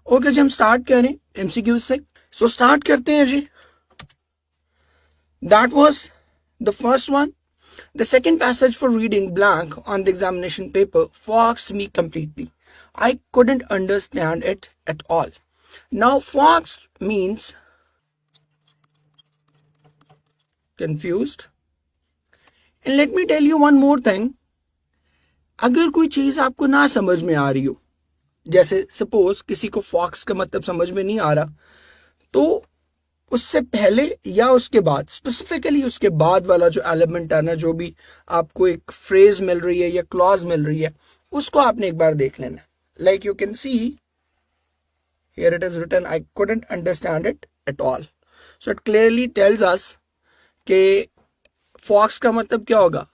Okay जी, हम start करें MCQ से। सो स्टार्ट करते हैं जी। That was the first one. The second passage for reading blank on the examination paper foxed me completely. I couldn't understand it at all. Now, foxed means confused. And let me tell you one more thing. अगर कोई चीज आपको ना समझ में आ रही हो, जैसे सपोज किसी को फॉक्स का मतलब समझ में नहीं आ रहा, तो उससे पहले या उसके बाद, स्पेसिफिकली उसके बाद वाला जो एलिमेंट है ना, जो भी आपको एक फ्रेज मिल रही है या क्लॉज मिल रही है, उसको आपने एक बार देख लेना. Like you can see here it is written, I couldn't understand it at all. So it clearly tells us कि फॉक्स का मतलब क्या होगा,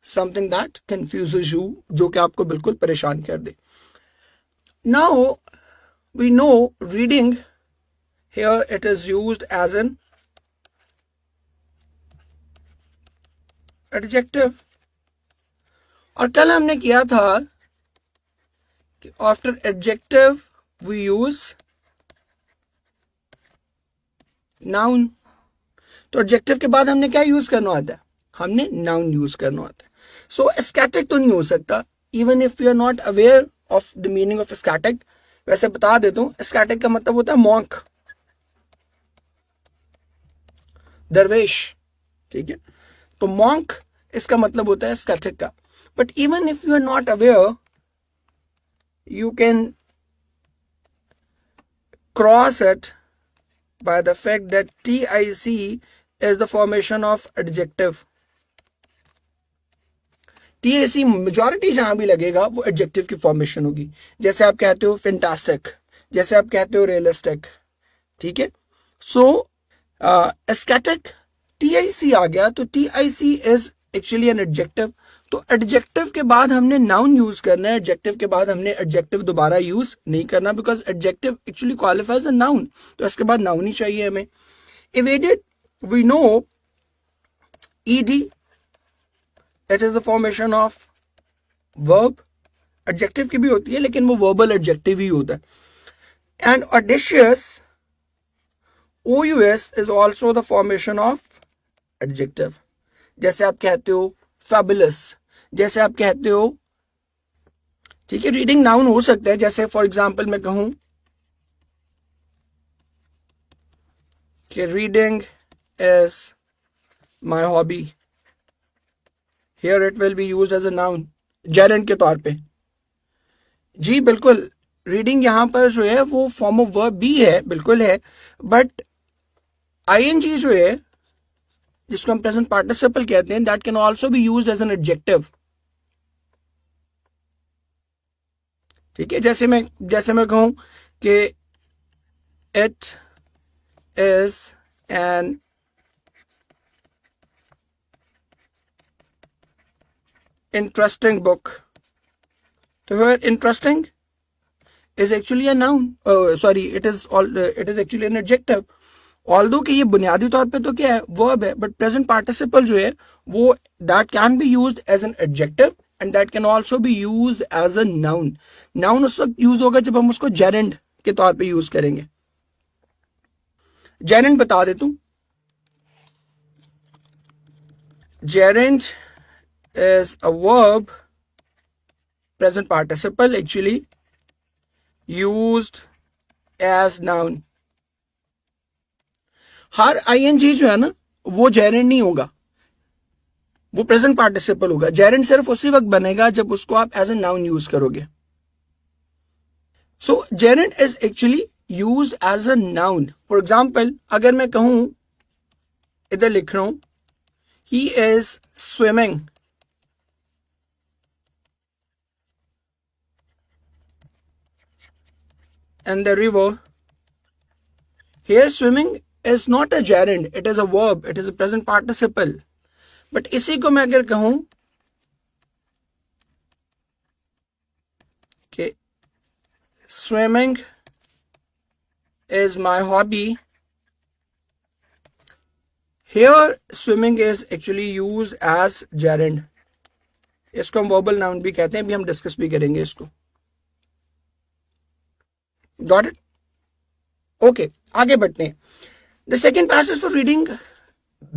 समथिंग दैट कंफ्यूजेस यू, जो कि आपको बिल्कुल परेशान कर दे. Now we know reading, here it is used as an adjective. और कल हमने किया था कि after adjective we use noun. तो adjective के बाद हमने क्या यूज करना होता है, हमने noun यूज करना होता है. So static तो नहीं हो सकता, even if you are not aware of the meaning of static. वैसे बता देता हूँ, static का मतलब होता है monk, दरवेश. ठीक है, तो मॉन्क इसका मतलब होता है स्टैटिक का. But even if you are not aware, you can cross it by the fact that TIC is the formation of adjective. TIC majority जहां भी लगेगा वो एडजेक्टिव की फॉर्मेशन होगी. जैसे आप कहते हो फैंटास्टिक, जैसे आप कहते हो रियलिस्टिक. ठीक है, सो एस्थेटिक TIC आ गया, तो TIC is actually an adjective. तो एडजेक्टिव के बाद हमने नाउन यूज करना है, एडजेक्टिव के बाद हमने एडजेक्टिव दोबारा यूज नहीं करना, because adjective actually qualifies a noun. तो इसके बाद नाउन ही चाहिए हमें. Evaded, we know ED, it is the formation of verb. Adjective की भी होती है लेकिन वो वर्बल एडजेक्टिव ही होता है. And audacious, OUS is also the formation of adjective. जैसे आप कहते हो fabulous, जैसे आप कहते हो, ठीक है, रीडिंग नाउन हो सकता है. जैसे फॉर एग्जाम्पल मैं कहूं कि reading is my hobby, here it will be used as a noun, gerund के तौर पे. जी बिल्कुल, रीडिंग यहां पर जो है वो फॉर्म ऑफ वर्ब भी है, बिल्कुल है, बट ING जो है, जिसको हम प्रेजेंट पार्टिसिपल कहते हैं, that can also be used as an adjective. ठीक है, जैसे मैं कहूं कि it is an interesting book. तो here interesting is actually a noun. Sorry, it is actually an adjective. Although कि ये बुनियादी तौर पे तो क्या है, verb है, but present participle जो है वो that can be used as an adjective and that can also be used as a noun. Noun उस वक्त यूज होगा जब हम उसको gerund के तौर पे यूज करेंगे. gerund बता देता हूं. gerund is a verb, present participle actually, used as noun. Her ING जो है ना वो जेरेंड नहीं होगा, वो प्रेजेंट पार्टिसिपल होगा. जेरेंड सिर्फ उसी वक्त बनेगा जब उसको आप एज ए नाउन यूज करोगे. So gerund is actually used as a noun. For example, अगर मैं कहूं, इधर लिख रहा हूं, he is swimming, in the river. Here swimming is not a gerund, it is a verb, it is a present participle. But इसी को मैं अगर कहूं कि swimming is my hobby, here swimming is actually used as gerund. इसको हम verbal noun भी कहते हैं, भी हम डिस्कस भी करेंगे इसको. Got it? ओके, आगे बढ़ते हैं. The second passage for reading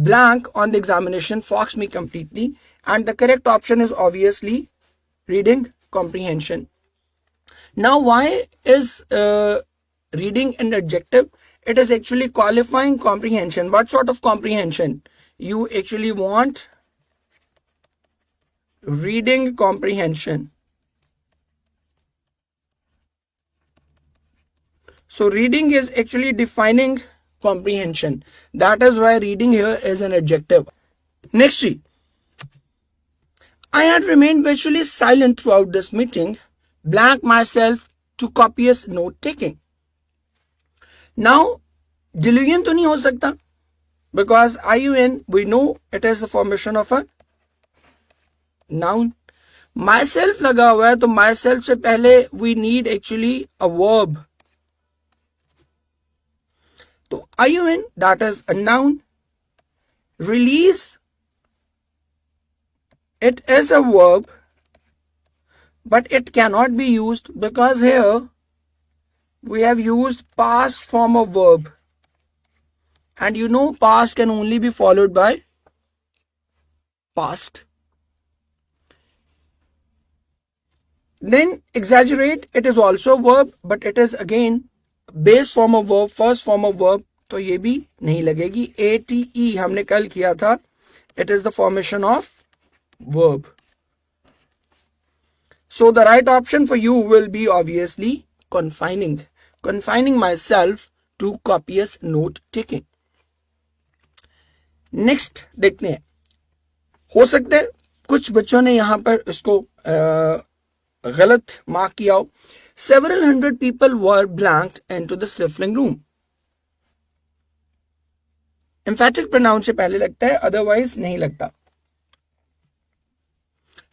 blank on the examination fox me completely, and the correct option is obviously reading comprehension. Now why is reading an adjective? It is actually qualifying comprehension. What sort of comprehension? You actually want reading comprehension. So reading is actually defining comprehension. That is why reading here is an adjective. Next, I had remained virtually silent throughout this meeting, blank myself to copious note taking. Now, delusion तो नहीं हो सकता, because IUN we know it is the formation of a noun. Myself लगा हुआ है, तो myself से पहले we need actually a verb. तो IUN, that is a noun. Release, it is a verb, but it cannot be used because here we have used past form of verb, and you know past can only be followed by past. Then exaggerate, it is also a verb, but it is again base form of verb, first form of verb, तो ये भी नहीं लगेगी. ATE हमने कल किया था, it is the formation of verb. So the right option for you will be obviously confining myself to copious note taking. Next देखते हैं. हो सकता है कुछ बच्चों ने यहां पर इसको गलत मार्क किया हो. Several hundred people were blanked into the stifling room. Emphatic pronoun से पहले लगता है, otherwise नहीं लगता.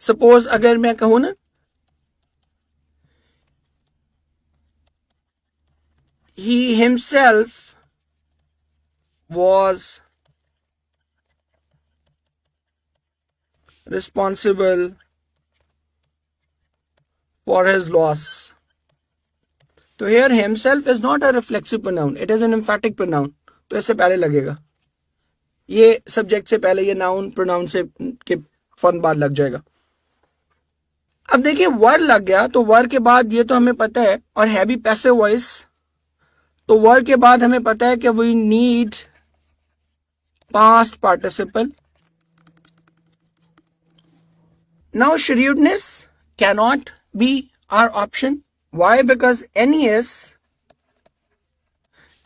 Suppose अगर मैं कहूं ना, he himself was responsible for his loss. तो here himself is not a reflexive pronoun, it is an emphatic pronoun. तो इससे पहले लगेगा, ये सब्जेक्ट से पहले, ये नाउन प्रोनाउन से के फौरन बाद लग जाएगा. अब देखिए वर लग गया, तो वर के बाद ये तो हमें पता है, और है भी पैसिव वॉइस, तो वर के बाद हमें पता है कि we need past participle. Now shrewdness cannot be our option. Why? Because NES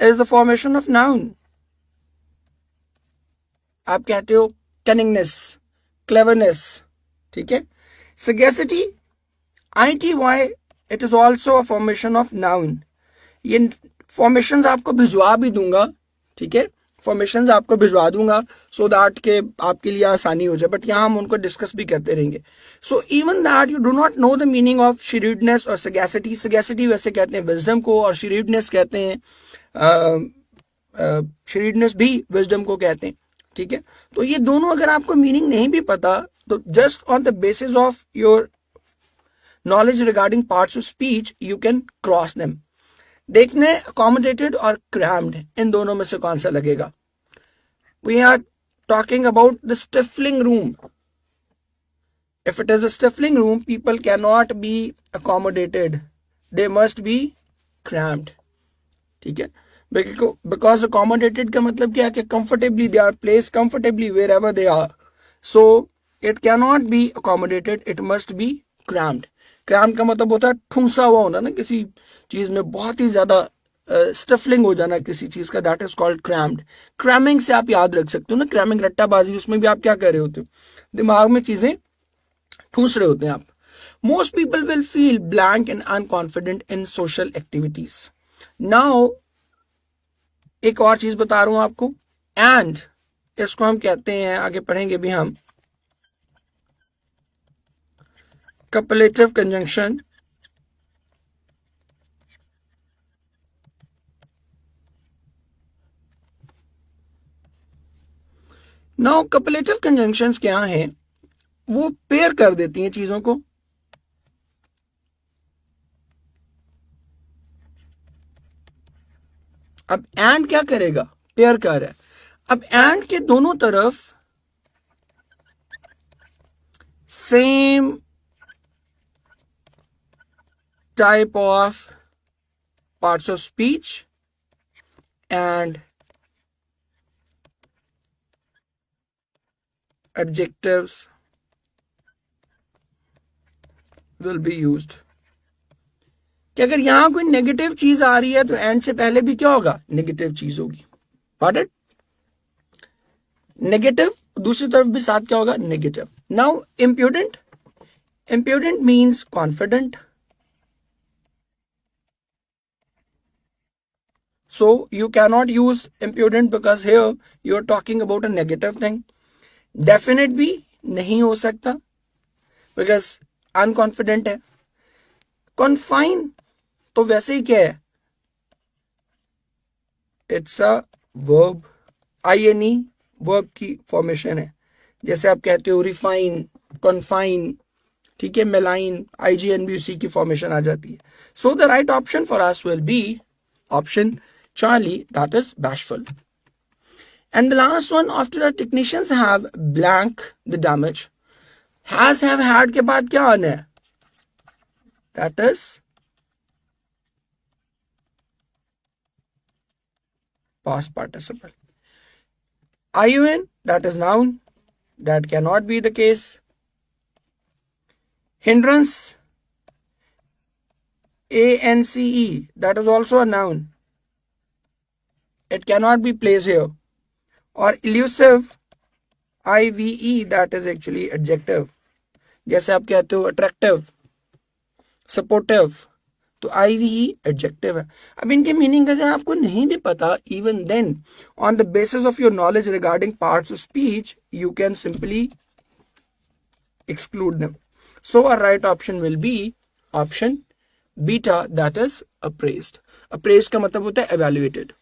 is the formation of noun. आप कहते हो cunningness, cleverness, ठीक है. Sagacity, ITY, it is also a formation of noun. ये formations आपको भिजवा भी दूंगा, ठीक है, फॉर्मेशंस आपको भिजवा दूंगा सो दैट के आपके लिए आसानी हो जाए, बट यहाँ हम उनको डिस्कस भी करते रहेंगे. So even that you do not know the meaning of shrewdness और sagacity. sagacity वैसे कहते हैं विजडम को, और shrewdness कहते हैं, shrewdness भी विजडम को कहते हैं, ठीक है. तो ये दोनों अगर आपको मीनिंग नहीं भी पता, तो just on the basis of your knowledge regarding parts of speech you can cross them. देखने accommodated और crammed, इन दोनों में से कौन सा लगेगा. We are talking about the stifling room. If it is a stifling room, people cannot be accommodated, they must be crammed. ठीक है, because accommodated का मतलब क्या है कि comfortably, they are placed comfortably wherever they are. So it cannot be accommodated, it must be crammed. Crammed का मतलब होता है ठूंसा हुआ होना ना किसी चीज में, बहुत ही ज्यादा स्टफलिंग हो जाना किसी चीज का, that is called crammed. Cramming से आप याद रख सकते हो ना, क्रैमिंग रट्टाबाजी, उसमें भी आप क्या कर रहे होते हो, दिमाग में चीजें ठूस रहे होते हैं आप. Most people will feel blank and unconfident in social activities. Now एक और चीज बता रहा हूं आपको, एंड इसको हम कहते हैं, आगे पढ़ेंगे भी हम, कपलेटिव कंजंक्शन. नाउ कपलेटिव कंजंक्शंस क्या हैं, वो पेयर कर देती हैं चीजों को. अब एंड क्या करेगा, पेयर कर रहा है। अब एंड के दोनों तरफ same type of parts of speech and adjectives will be used। कि अगर यहां कोई नेगेटिव चीज आ रही है तो एंड से पहले भी क्या होगा, नेगेटिव चीज होगी। Got it? नेगेटिव, दूसरी तरफ भी साथ क्या होगा, negative. Now impudent, impudent means confident. So you cannot use impudent because here you are talking about a negative thing। Definite भी नहीं हो सकता बिकॉज अनकॉन्फिडेंट है। कॉन्फाइन तो वैसे ही क्या है, it's a verb, INE verb की फॉर्मेशन है। जैसे आप कहते हो रिफाइन, कॉन्फाइन, ठीक है, मेलाइन, IGN भी उसी की फॉर्मेशन आ जाती है। So the right option for us will be option Charlie, that is bashful। And the last one, after the technicians have blank the damage, has, have, had के बाद क्या आना है, that is past participle। IUN, that is noun, that cannot be the case। Hindrance, ANCE, that is also a noun, it cannot be placed here। और elusive, IVE, that is actually adjective। जैसे आप कहते हो attractive, supportive, तो IVE adjective है। अब इनके meaning अगर आपको नहीं भी पता, even then on the basis of your knowledge regarding parts of speech you can simply exclude them। So our right option will be option beta, that is appraised। appraised का मतलब होता है evaluated।